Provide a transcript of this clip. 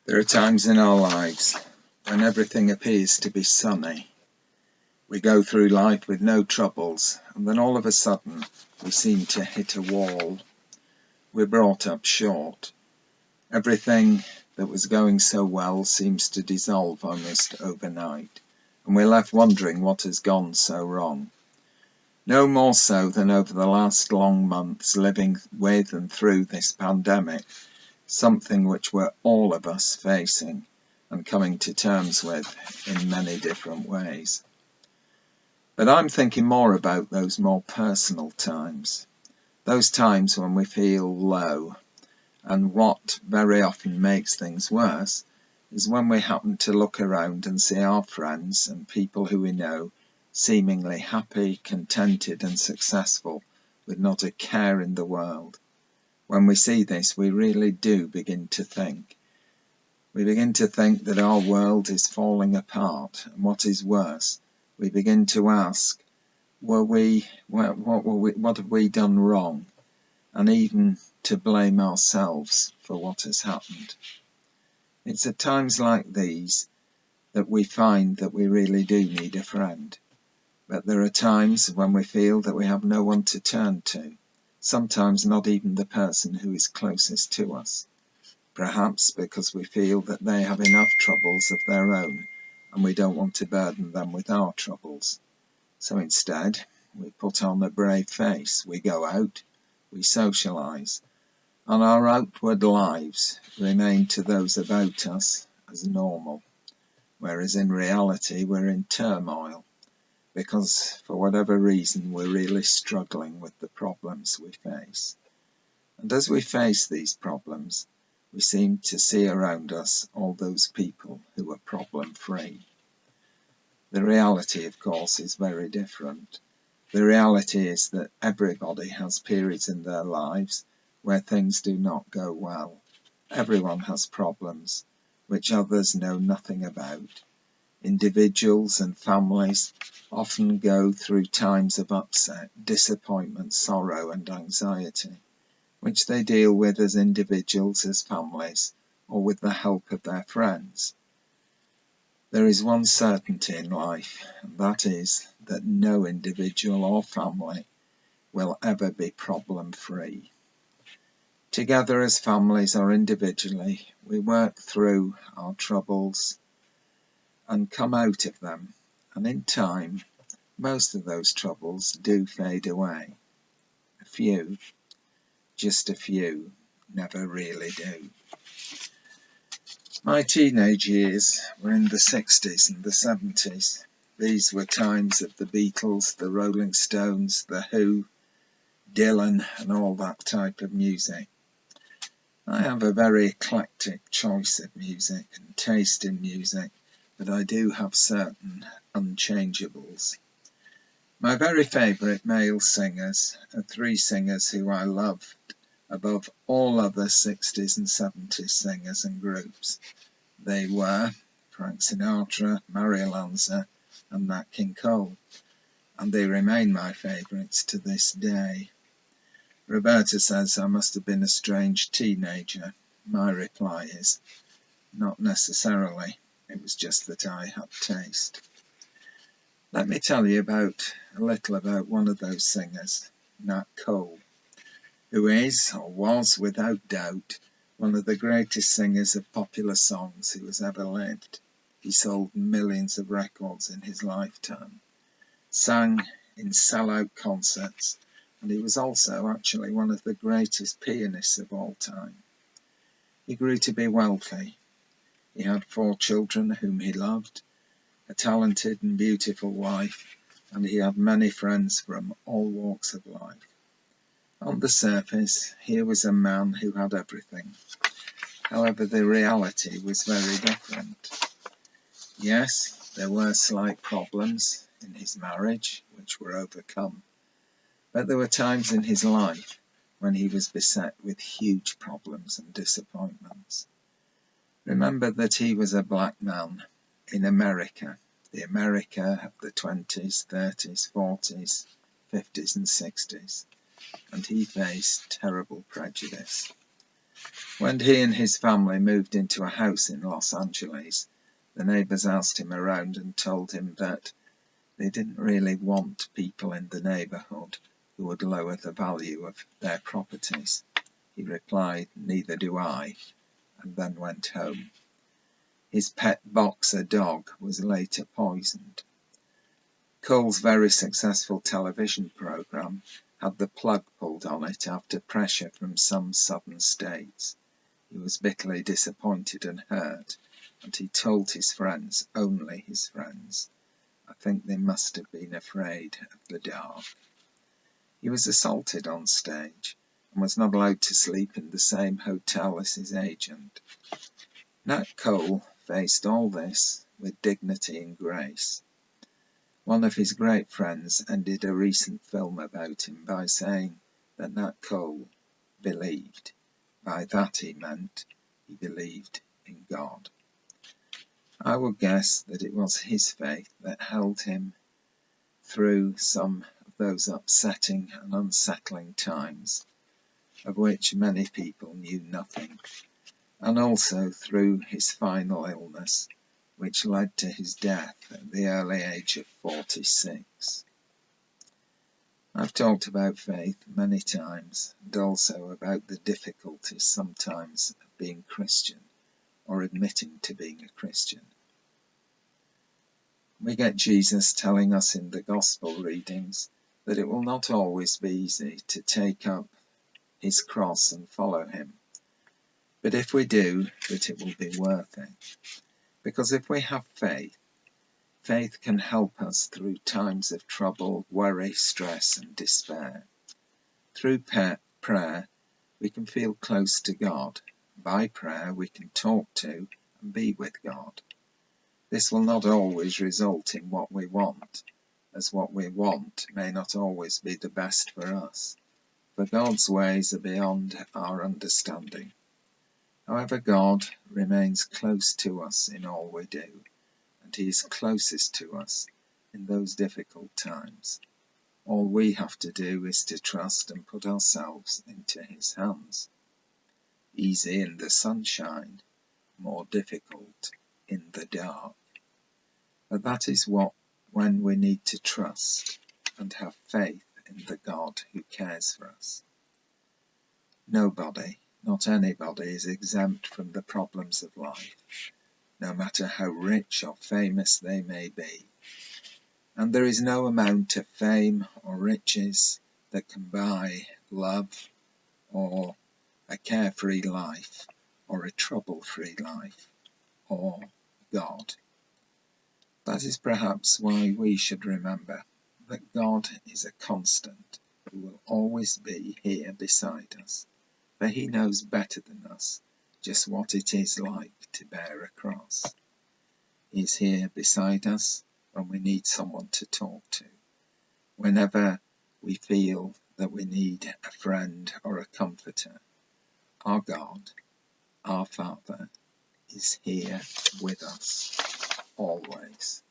There are times in our lives when everything appears to be sunny. We go through life with no troubles, and then all of a sudden we seem to hit a wall. We're brought up short. Everything that was going so well seems to dissolve almost overnight, and we're left wondering what has gone so wrong. No more so than over the last long months living with and through this pandemic, something which we're all of us facing and coming to terms with in many different ways. But I'm thinking more about those more personal times, those times when we feel low, and what very often makes things worse is when we happen to look around and see our friends and people who we know seemingly happy, contented and successful with not a care in the world. When we see this, we really do begin to think. We begin to think that our world is falling apart, and what is worse, we begin to ask, what have we done wrong? And even to blame ourselves for what has happened. It's at times like these that we find that we really do need a friend. But there are times when we feel that we have no one to turn to. Sometimes not even the person who is closest to us. Perhaps because we feel that they have enough troubles of their own and we don't want to burden them with our troubles. So instead, we put on a brave face, we go out, we socialise, and our outward lives remain to those about us as normal, whereas in reality we're in turmoil. Because for whatever reason we're really struggling with the problems we face. And as we face these problems, we seem to see around us all those people who are problem-free. The reality, of course, is very different. The reality is that everybody has periods in their lives where things do not go well. Everyone has problems which others know nothing about. Individuals and families often go through times of upset, disappointment, sorrow and anxiety, which they deal with as individuals, as families, or with the help of their friends. There is one certainty in life, and that is that no individual or family will ever be problem-free. Together as families or individually, we work through our troubles and come out of them, and in time, most of those troubles do fade away. A few, just a few, never really do. My teenage years were in the 60s and the 70s. These were times of the Beatles, the Rolling Stones, the Who, Dylan and all that type of music. I have a very eclectic choice of music and taste in music, but I do have certain unchangeables. My very favourite male singers are three singers who I loved above all other 60s and 70s singers and groups. They were Frank Sinatra, Mario Lanza and Nat King Cole, and they remain my favourites to this day. Roberta says I must have been a strange teenager. My reply is, not necessarily, it was just that I had taste. Let me tell you a little about one of those singers, Nat Cole, who is, or was without doubt, one of the greatest singers of popular songs who has ever lived. He sold millions of records in his lifetime, sang in sell-out concerts, and he was also actually one of the greatest pianists of all time. He grew to be wealthy. He had 4 children whom he loved, a talented and beautiful wife, and he had many friends from all walks of life. On the surface, here was a man who had everything. However, the reality was very different. Yes, there were slight problems in his marriage, which were overcome. But there were times in his life when he was beset with huge problems and disappointments. Remember that he was a black man in America, the America of the 20s, 30s, 40s, 50s and 60s, and he faced terrible prejudice. When he and his family moved into a house in Los Angeles, the neighbours asked him around and told him that they didn't really want people in the neighbourhood who would lower the value of their properties. He replied, "Neither do I," and then went home. His pet boxer dog was later poisoned. Cole's very successful television programme had the plug pulled on it after pressure from some southern states. He was bitterly disappointed and hurt, and he told his friends, only his friends, I think they must have been afraid of the dark. He was assaulted on stage and was not allowed to sleep in the same hotel as his agent. Nat Cole faced all this with dignity and grace. One of his great friends ended a recent film about him by saying that Nat Cole believed. By that he meant he believed in God. I would guess that it was his faith that held him through some of those upsetting and unsettling times, of which many people knew nothing, and also through his final illness, which led to his death at the early age of 46. I've talked about faith many times, and also about the difficulties sometimes of being Christian, or admitting to being a Christian. We get Jesus telling us in the Gospel readings that it will not always be easy to take up his cross and follow him, but if we do, that it will be worth it. Because if we have faith, faith can help us through times of trouble, worry, stress and despair. Through prayer, we can feel close to God. By prayer, we can talk to and be with God. This will not always result in what we want, as what we want may not always be the best for us, for God's ways are beyond our understanding. However, God remains close to us in all we do, and he is closest to us in those difficult times. All we have to do is to trust and put ourselves into his hands. Easy in the sunshine, more difficult in the dark. But that is when we need to trust and have faith in the God who cares for us. Nobody, not anybody, is exempt from the problems of life, no matter how rich or famous they may be. And there is no amount of fame or riches that can buy love or a carefree life or a trouble-free life or God. That is perhaps why we should remember that God is a constant who will always be here beside us, for he knows better than us just what it is like to bear a cross. He is here beside us when we need someone to talk to, whenever we feel that we need a friend or a comforter. Our God, our Father, is here with us always.